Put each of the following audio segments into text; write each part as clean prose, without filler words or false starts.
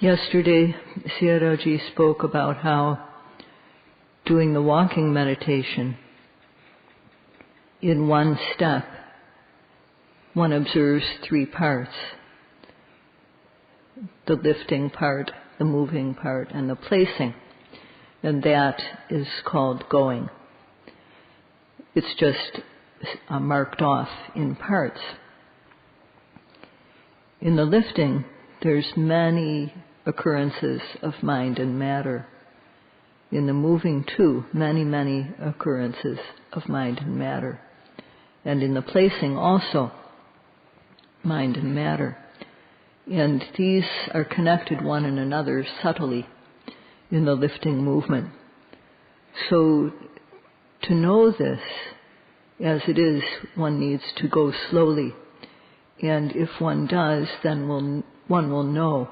Yesterday, Sayadaw spoke about how doing the walking meditation, in one step, one observes three parts: the lifting part, the moving part, and the placing. And that is called going. It's just marked off in parts. In the lifting, there's many occurrences of mind and matter. In the moving too, many, many occurrences of mind and matter. And in the placing also, mind and matter. And these are connected one and another subtly in the lifting movement. So to know this as it is, one needs to go slowly. And if one does, then one will know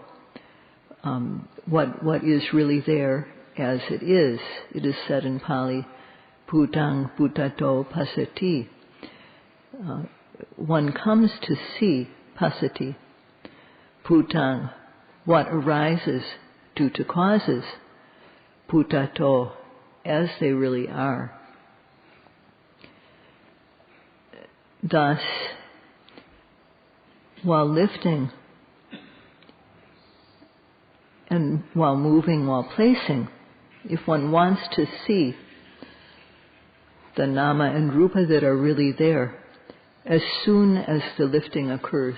what is really there as it is. It is said in Pali, Bhutang Bhutato Pasati. One comes to see Pasati, Bhutang, what arises due to causes, Bhutato, as they really are. Thus, while lifting and while moving, while placing, if one wants to see the nama and rupa that are really there, as soon as the lifting occurs,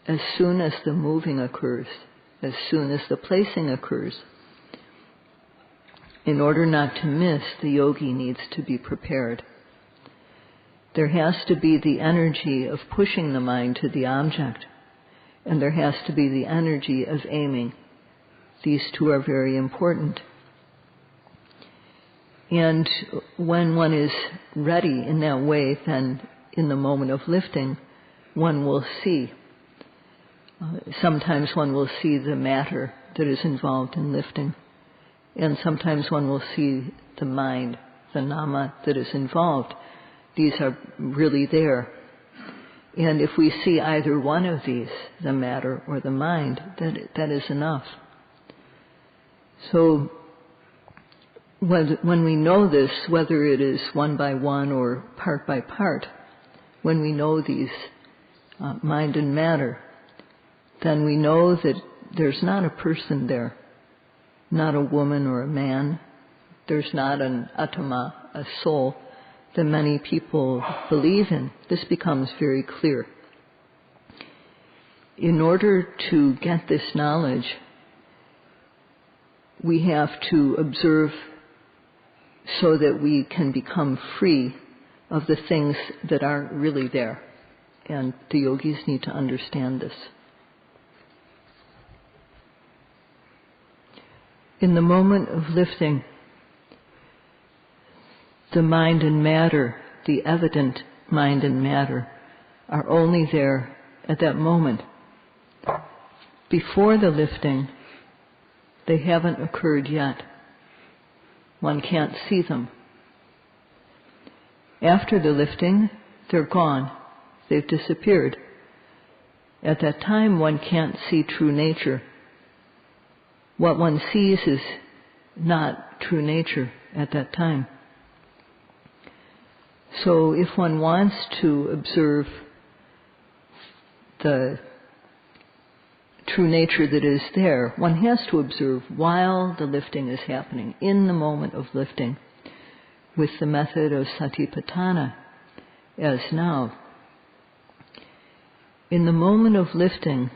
as soon as the moving occurs, as soon as the placing occurs, in order not to miss, the yogi needs to be prepared. There has to be the energy of pushing the mind to the object, and there has to be the energy of aiming. These two are very important. And when one is ready in that way, then in the moment of lifting, one will see. Sometimes one will see the matter that is involved in lifting, and sometimes one will see the mind, the nama that is involved. These are really there. And if we see either one of these, the matter or the mind, that is enough. So when we know this, whether it is one by one or part by part, when we know these mind and matter, then we know that there's not a person there, not a woman or a man. There's not an atama, a soul, that many people believe in. This becomes very clear. In order to get this knowledge, we have to observe so that we can become free of the things that aren't really there. And the yogis need to understand this. In the moment of lifting, the mind and matter, the evident mind and matter, are only there at that moment. Before the lifting, they haven't occurred yet. One can't see them. After the lifting, they're gone. They've disappeared. At that time, one can't see true nature. What one sees is not true nature at that time. So if one wants to observe the true nature that is there, one has to observe while the lifting is happening, in the moment of lifting, with the method of satipatthana, as now. In the moment of lifting,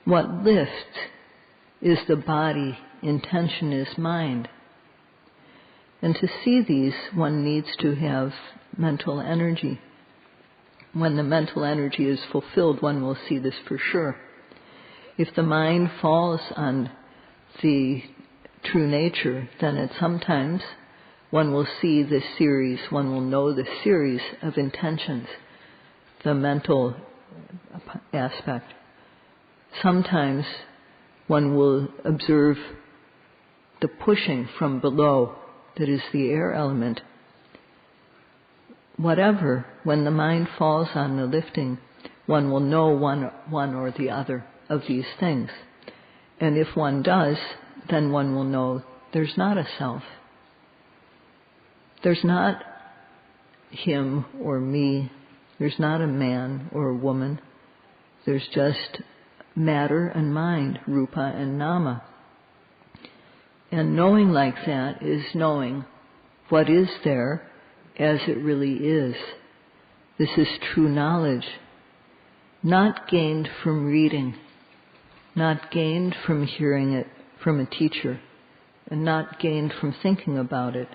what lifts is the body, intention is mind. And to see these, one needs to have mental energy. When the mental energy is fulfilled, one will see this for sure. If the mind falls on the true nature, then at sometimes one will see this series, one will know the series of intentions, the mental aspect. Sometimes one will observe the pushing from below, that is the air element. Whatever, when the mind falls on the lifting, one will know one or the other of these things. And if one does, then one will know there's not a self. There's not him or me. There's not a man or a woman. There's just matter and mind, rupa and nama. And knowing like that is knowing what is there as it really is. This is true knowledge, not gained from reading, not gained from hearing it from a teacher, and not gained from thinking about it.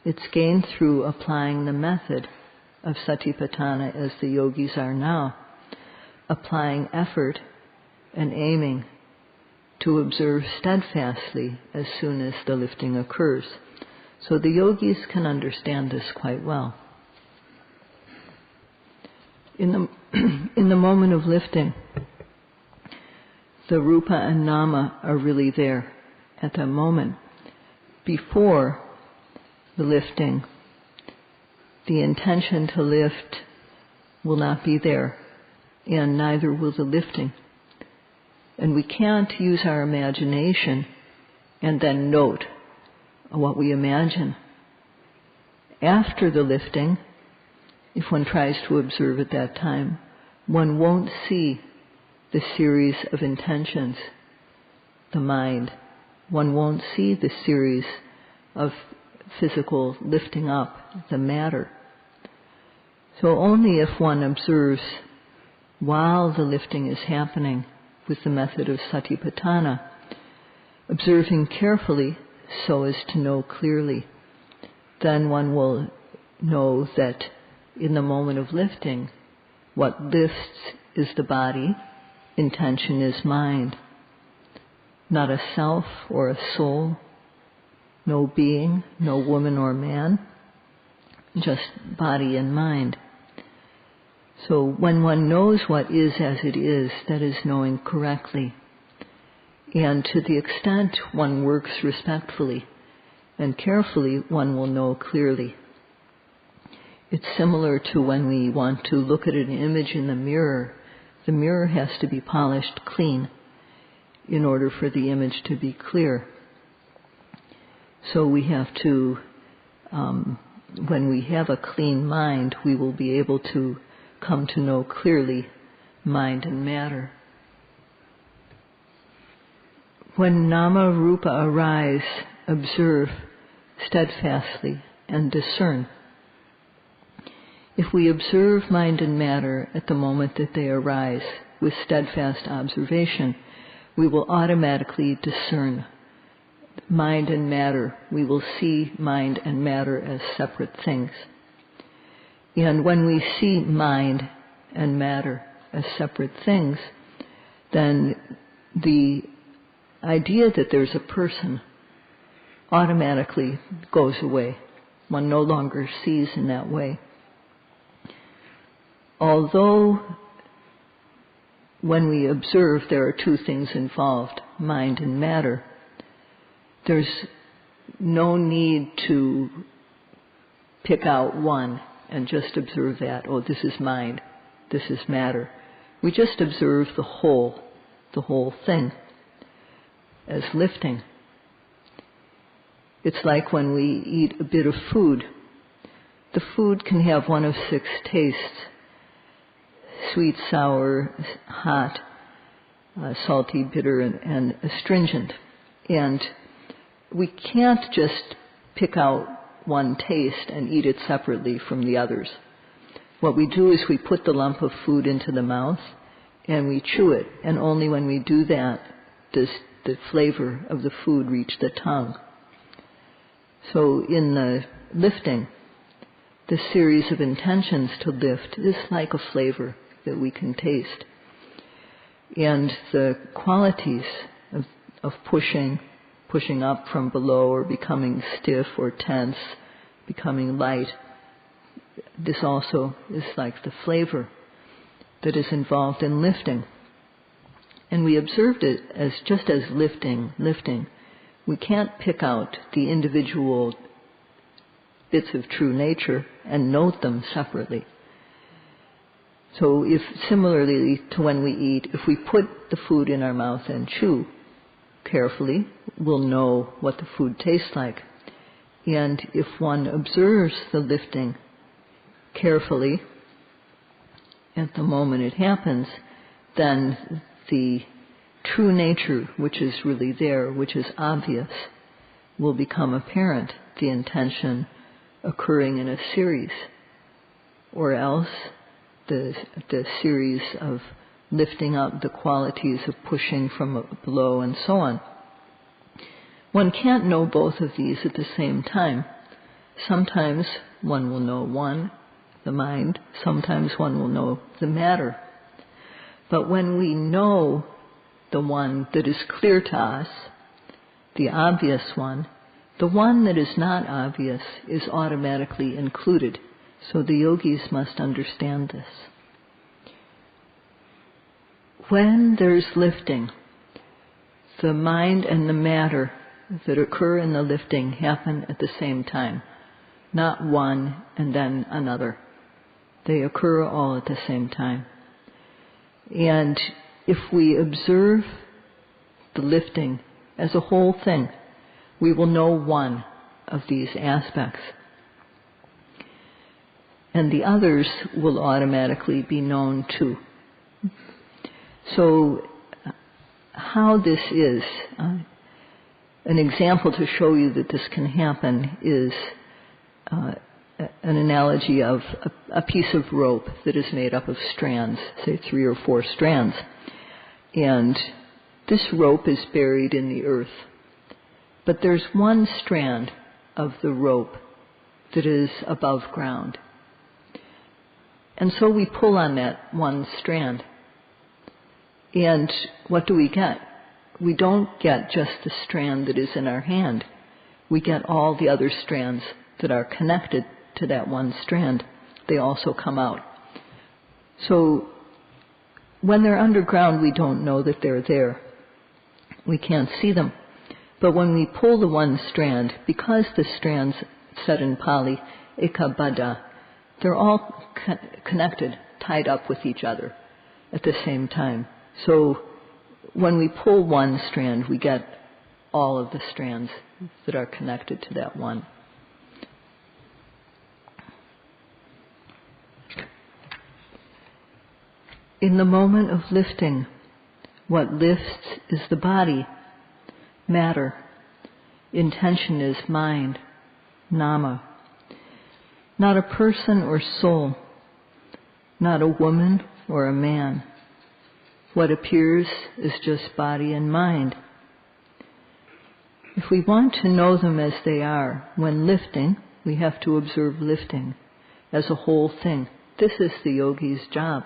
It's gained through applying the method of satipatthana as the yogis are now, applying effort and aiming to observe steadfastly as soon as the lifting occurs. So the yogis can understand this quite well. In the moment of lifting, the rupa and nama are really there at that moment. Before the lifting, the intention to lift will not be there, and neither will the lifting. And we can't use our imagination and then note what we imagine. After the lifting, if one tries to observe at that time, one won't see the series of intentions, the mind. One won't see the series of physical lifting up, the matter. So only if one observes while the lifting is happening with the method of satipatthana, observing carefully so as to know clearly, then one will know that in the moment of lifting, what lifts is the body, intention is mind, not a self or a soul, no being, no woman or man, just body and mind. So when one knows what is as it is, that is knowing correctly. And to the extent one works respectfully and carefully, one will know clearly. It's similar to when we want to look at an image in the mirror. The mirror has to be polished clean in order for the image to be clear. So we have to, when we have a clean mind, we will be able to come to know clearly mind and matter. When nama rupa arise, observe steadfastly and discern. If we observe mind and matter at the moment that they arise with steadfast observation, we will automatically discern mind and matter. We will see mind and matter as separate things. And when we see mind and matter as separate things, then the idea that there's a person automatically goes away. One no longer sees in that way. Although when we observe there are two things involved, mind and matter, there's no need to pick out one and just observe that. Oh, this is mind, this is matter. We just observe the whole thing as lifting. It's like when we eat a bit of food. The food can have one of 6 tastes: sweet, sour, hot, salty, bitter, and astringent. And we can't just pick out one taste and eat it separately from the others. What we do is we put the lump of food into the mouth and we chew it, and only when we do that does the flavor of the food reach the tongue. So in the lifting, the series of intentions to lift is like a flavor that we can taste. And the qualities of pushing up from below or becoming stiff or tense, becoming light, this also is like the flavor that is involved in lifting. And we observed it as just as lifting. We can't pick out the individual bits of true nature and note them separately. So if similarly to when we eat, if we put the food in our mouth and chew, carefully will know what the food tastes like. And if one observes the lifting carefully at the moment it happens, then the true nature, which is really there, which is obvious, will become apparent, the intention occurring in a series, or else the series of lifting up, the qualities of pushing from below, and so on. One can't know both of these at the same time. Sometimes one will know one, the mind, sometimes one will know the matter. But when we know the one that is clear to us, the obvious one, the one that is not obvious is automatically included. So the yogis must understand this. When there's lifting, the mind and the matter that occur in the lifting happen at the same time, not one and then another. They occur all at the same time. And if we observe the lifting as a whole thing, we will know one of these aspects. And the others will automatically be known too. So how this is, an example to show you that this can happen is an analogy of a piece of rope that is made up of strands, say 3 or 4 strands. And this rope is buried in the earth. But there's one strand of the rope that is above ground. And so we pull on that one strand. And what do we get? We don't get just the strand that is in our hand. We get all the other strands that are connected to that one strand. They also come out. So when they're underground, we don't know that they're there. We can't see them. But when we pull the one strand, because the strands, said in Pali, ekabbada, they're all connected, tied up with each other at the same time. So when we pull one strand, we get all of the strands that are connected to that one. In the moment of lifting, what lifts is the body, matter. Intention is mind, nama. Not a person or soul, not a woman or a man. What appears is just body and mind. If we want to know them as they are, when lifting, we have to observe lifting as a whole thing. This is the yogi's job.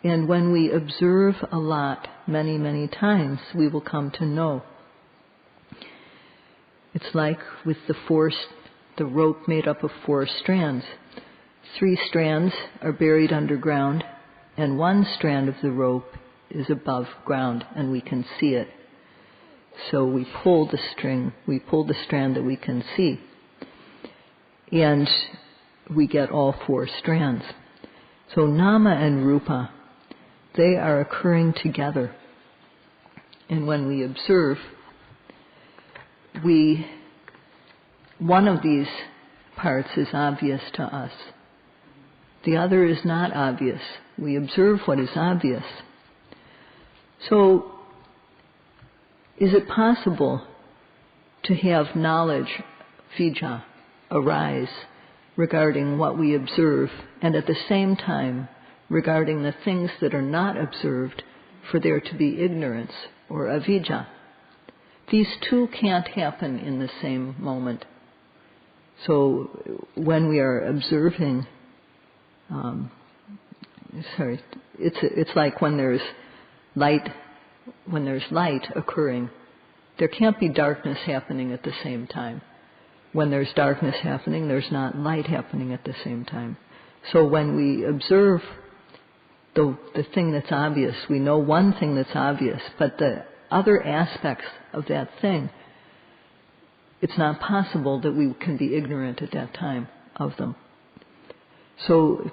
And when we observe a lot, many, many times, we will come to know. It's like with the rope made up of 4 strands. 3 strands are buried underground, and one strand of the rope is above ground, and we can see it. So we pull the strand that we can see, and we get all 4 strands. So nama and rupa, they are occurring together. And when we observe, one of these parts is obvious to us. The other is not obvious. We observe what is obvious. So, is it possible to have knowledge, vijja, arise regarding what we observe, and at the same time regarding the things that are not observed, for there to be ignorance or avijja? These two can't happen in the same moment. So when we are observing, it's like when there's light occurring, there can't be darkness happening at the same time. When there's darkness happening, there's not light happening at the same time. So when we observe the thing that's obvious, we know one thing that's obvious, but the other aspects of that thing, it's not possible that we can be ignorant at that time of them. So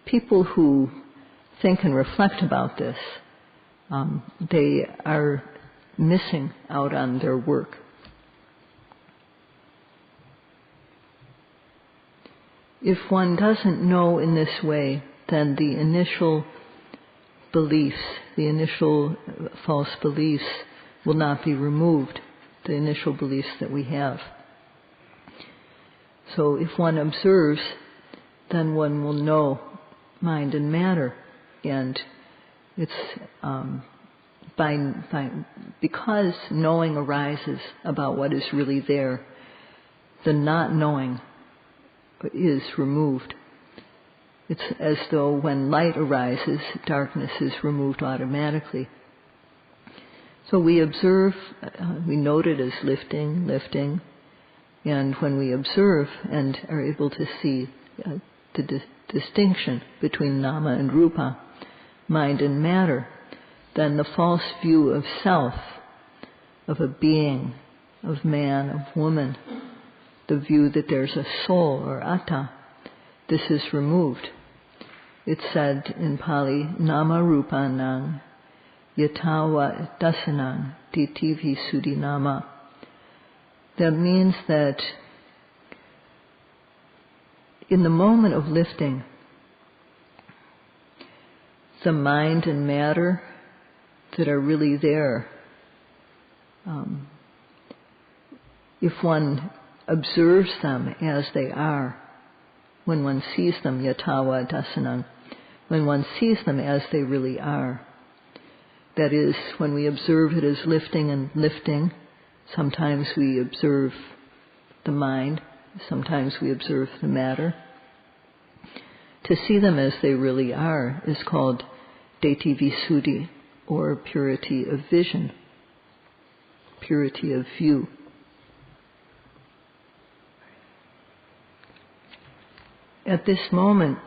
people who think and reflect about this, they are missing out on their work. If one doesn't know in this way, then the initial beliefs, the initial false beliefs will not be removed, the initial beliefs that we have. So if one observes, then one will know mind and matter, and it's because knowing arises about what is really there, the not knowing is removed. It's as though when light arises, darkness is removed automatically. So we observe, we note it as lifting, and when we observe and are able to see the distinction between nama and rupa, mind and matter, then the false view of self, of a being, of man, of woman, the view that there's a soul or atta, this is removed. It's said in Pali, nama rupanang yatawa dasanang titivi sudinama. That means that in the moment of lifting, the mind and matter that are really there, if one observes them as they are, when one sees them, yatawa dasanang, when one sees them as they really are, that is, when we observe it as lifting, sometimes we observe the mind, sometimes we observe the matter. To see them as they really are is called deti visuddhi, or purity of vision, purity of view. At this moment,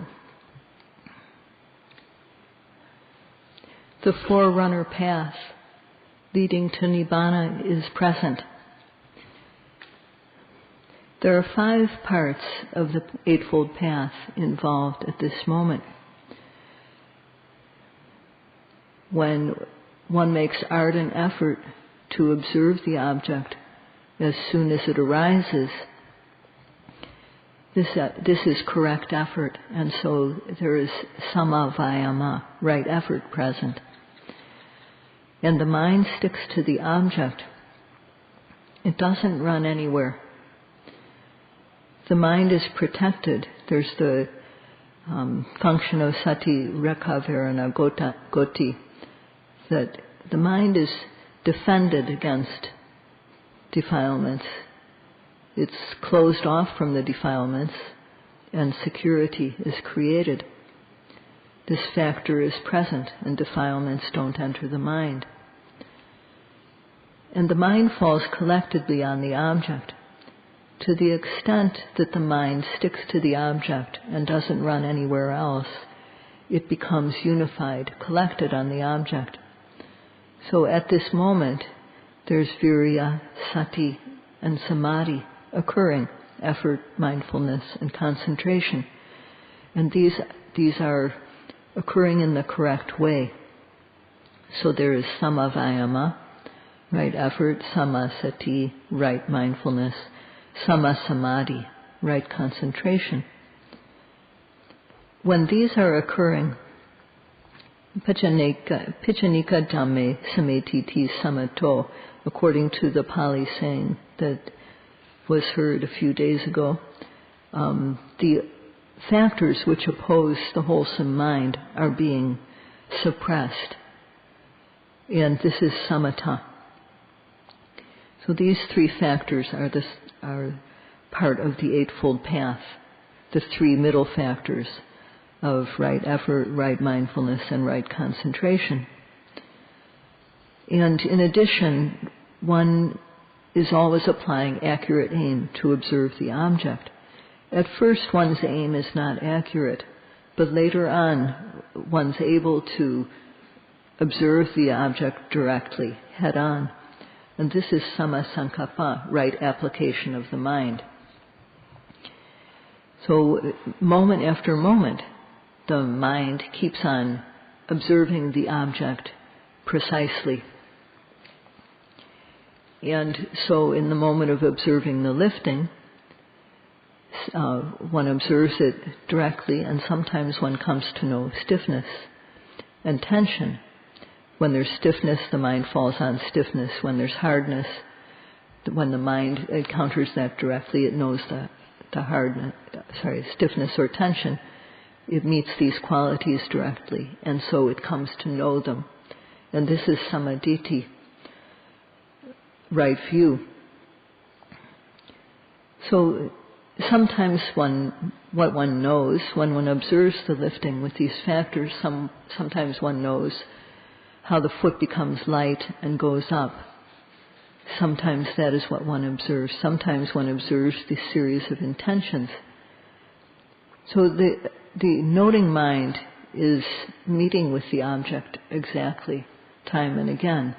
the forerunner path leading to Nibbana is present. There are 5 parts of the Eightfold Path involved at this moment. When one makes ardent effort to observe the object as soon as it arises, this is correct effort, and so there is samavayama, right effort present. And the mind sticks to the object. It doesn't run anywhere. The mind is protected. There's the function of sati rekha varana goti, that the mind is defended against defilements. It's closed off from the defilements, and security is created. This factor is present, and defilements don't enter the mind. And the mind falls collectedly on the object. To the extent that the mind sticks to the object and doesn't run anywhere else, it becomes unified, collected on the object. So at this moment, there's virya, sati, and samadhi occurring, effort, mindfulness, and concentration. And these are occurring in the correct way. So there is samavayama, right effort, samasati, right mindfulness, samasamadhi, right concentration. When these are occurring, pichanika dhamme sametiti samato, according to the Pali saying that was heard a few days ago, the factors which oppose the wholesome mind are being suppressed. And this is samatha. So these 3 factors are part of the Eightfold Path, the 3 middle factors of right effort, right mindfulness, and right concentration. And in addition, one is always applying accurate aim to observe the object. At first, one's aim is not accurate, but later on, one's able to observe the object directly, head on. And this is samasankappa, right application of the mind. So moment after moment, the mind keeps on observing the object precisely. And so in the moment of observing the lifting, one observes it directly, and sometimes one comes to know stiffness and tension. When there's stiffness, the mind falls on stiffness. When there's hardness, when the mind encounters that directly, it knows stiffness or tension. It meets these qualities directly, and so it comes to know them. And this is samadhi, right view. So sometimes what one knows, when one observes the lifting with these factors, sometimes one knows how the foot becomes light and goes up. Sometimes that is what one observes. Sometimes one observes the series of intentions. So the noting mind is meeting with the object exactly, time and again.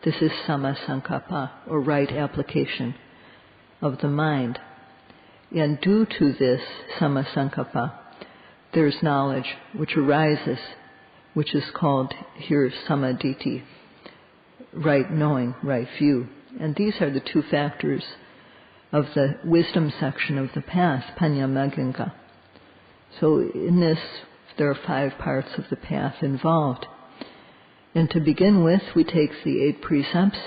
This is sammasankappa, or right application of the mind. And due to this sammasankappa, there's knowledge which arises, which is called here samadhi, right knowing, right view. And these are the two factors of the wisdom section of the path, paññamagga. So in this, there are 5 parts of the path involved. And to begin with, we take the 8 precepts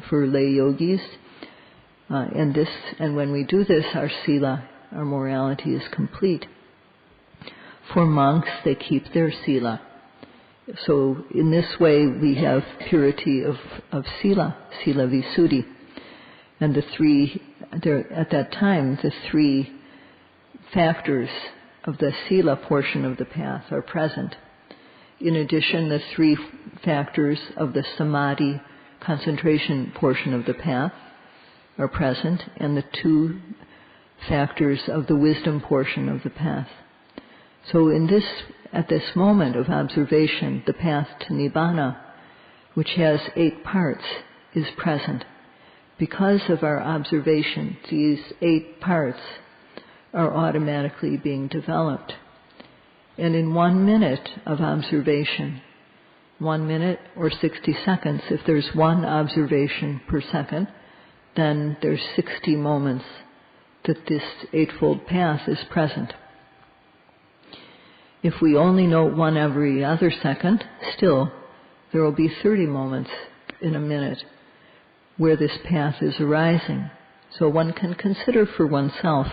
for lay yogis. And when we do this, our sila, our morality is complete. For monks, they keep their sila. So in this way, we have purity of sila visuddhi. And at that time, the 3 factors of the sila portion of the path are present. In addition, the 3 factors of the samadhi, concentration portion of the path are present, and the 2 factors of the wisdom portion of the path. So at this moment of observation, the path to Nibbana, which has 8 parts, is present. Because of our observation, these 8 parts are automatically being developed. And in 1 minute of observation, 1 minute or 60 seconds, if there's 1 observation per second, then there's 60 moments that this eightfold path is present. If we only note 1 every other second, still there will be 30 moments in a minute where this path is arising. So one can consider for oneself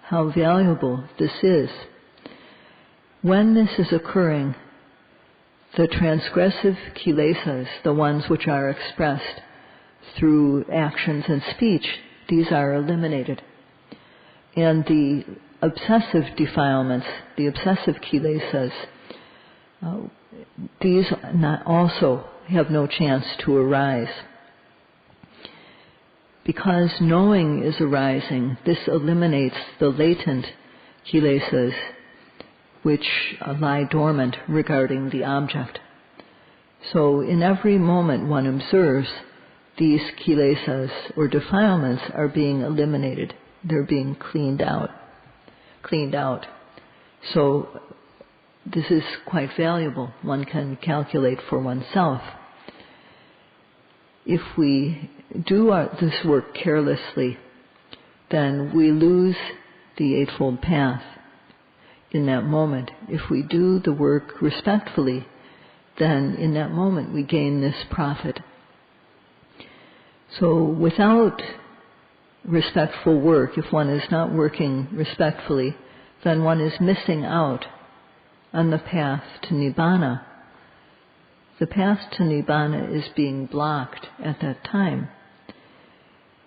how valuable this is. When this is occurring, the transgressive kilesas, the ones which are expressed through actions and speech, these are eliminated. And the obsessive defilements, the obsessive kilesas, these also have no chance to arise. Because knowing is arising, this eliminates the latent kilesas which lie dormant regarding the object. So in every moment one observes, these kilesas or defilements are being eliminated. They're being cleaned out. So this is quite valuable. One can calculate for oneself. If we do this work carelessly, then we lose the Eightfold Path in that moment. If we do the work respectfully, then in that moment we gain this profit. So without respectful work, if one is not working respectfully, then one is missing out on the path to Nibbana. The path to Nibbana is being blocked at that time.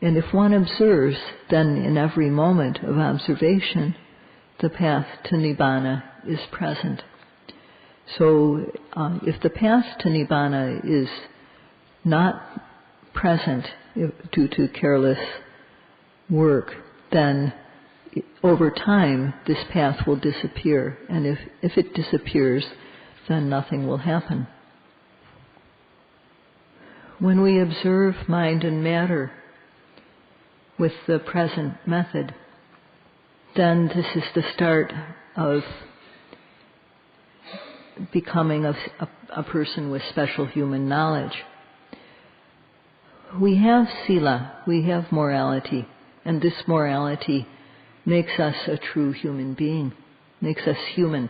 And if one observes, then in every moment of observation, the path to Nibbana is present. So if the path to Nibbana is not present due to careless work, then over time this path will disappear. And if it disappears, then nothing will happen. When we observe mind and matter with the present method, then this is the start of becoming a person with special human knowledge. we have sila, we have morality, and this morality makes us a true human being, makes us human.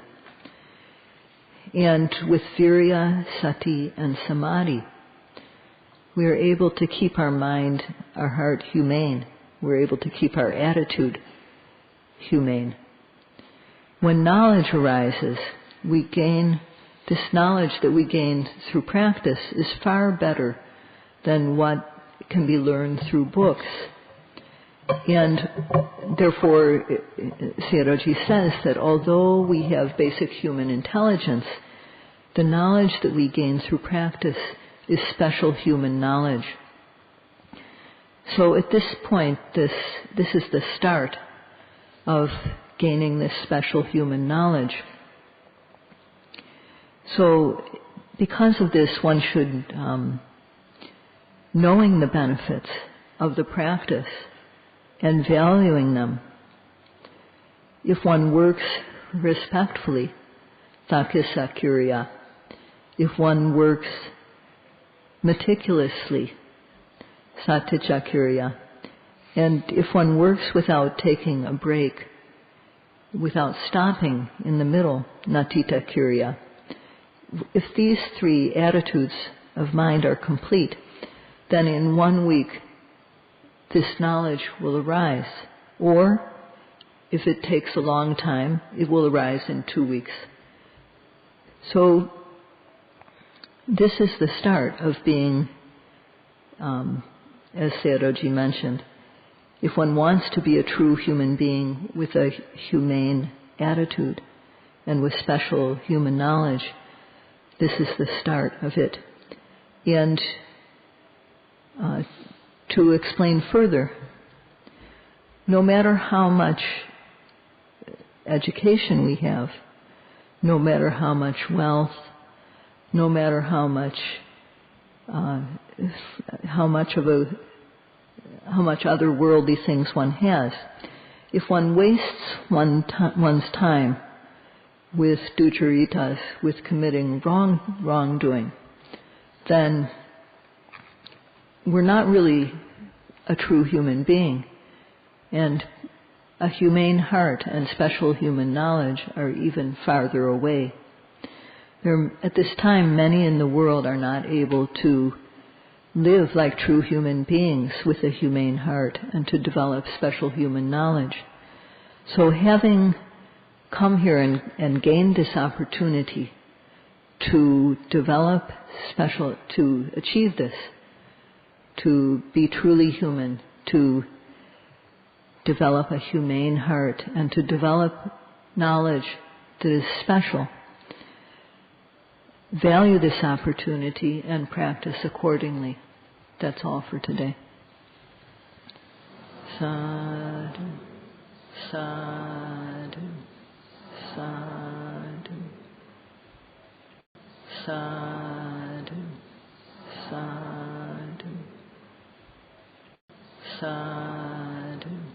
And with virya, sati, and samadhi, we are able to keep our mind, our heart humane. We're able to keep our attitude humane. When knowledge arises, we gain, this knowledge that we gain through practice is far better than what can be learned through books. And therefore, Sayadaw says that although we have basic human intelligence, the knowledge that we gain through practice is special human knowledge. So at this point, this is the start of gaining this special human knowledge. So because of this, one should, knowing the benefits of the practice and valuing them, if one works respectfully, thakisa kirya, if one works meticulously, satija kirya, and if one works without taking a break, without stopping in the middle, natita kirya, if these three attitudes of mind are complete, then in 1 week this knowledge will arise. Or, if it takes a long time, it will arise in 2 weeks. So, this is the start of being, as Sayadaw mentioned, if one wants to be a true human being with a humane attitude and with special human knowledge, this is the start of it. And to explain further, no matter how much education we have, no matter how much wealth, no matter how much other worldly things one has, if one wastes one's time with ducharitas, with committing wrongdoing, then we're not really a true human being. And a humane heart and special human knowledge are even farther away. At this time, many in the world are not able to live like true human beings with a humane heart and to develop special human knowledge. So having come here and gained this opportunity to develop to achieve this, to be truly human, to develop a humane heart, and to develop knowledge that is special, value this opportunity and practice accordingly. That's all for today. Sadhu, sadhu, sadhu, sadhu, sadhu, sadhu.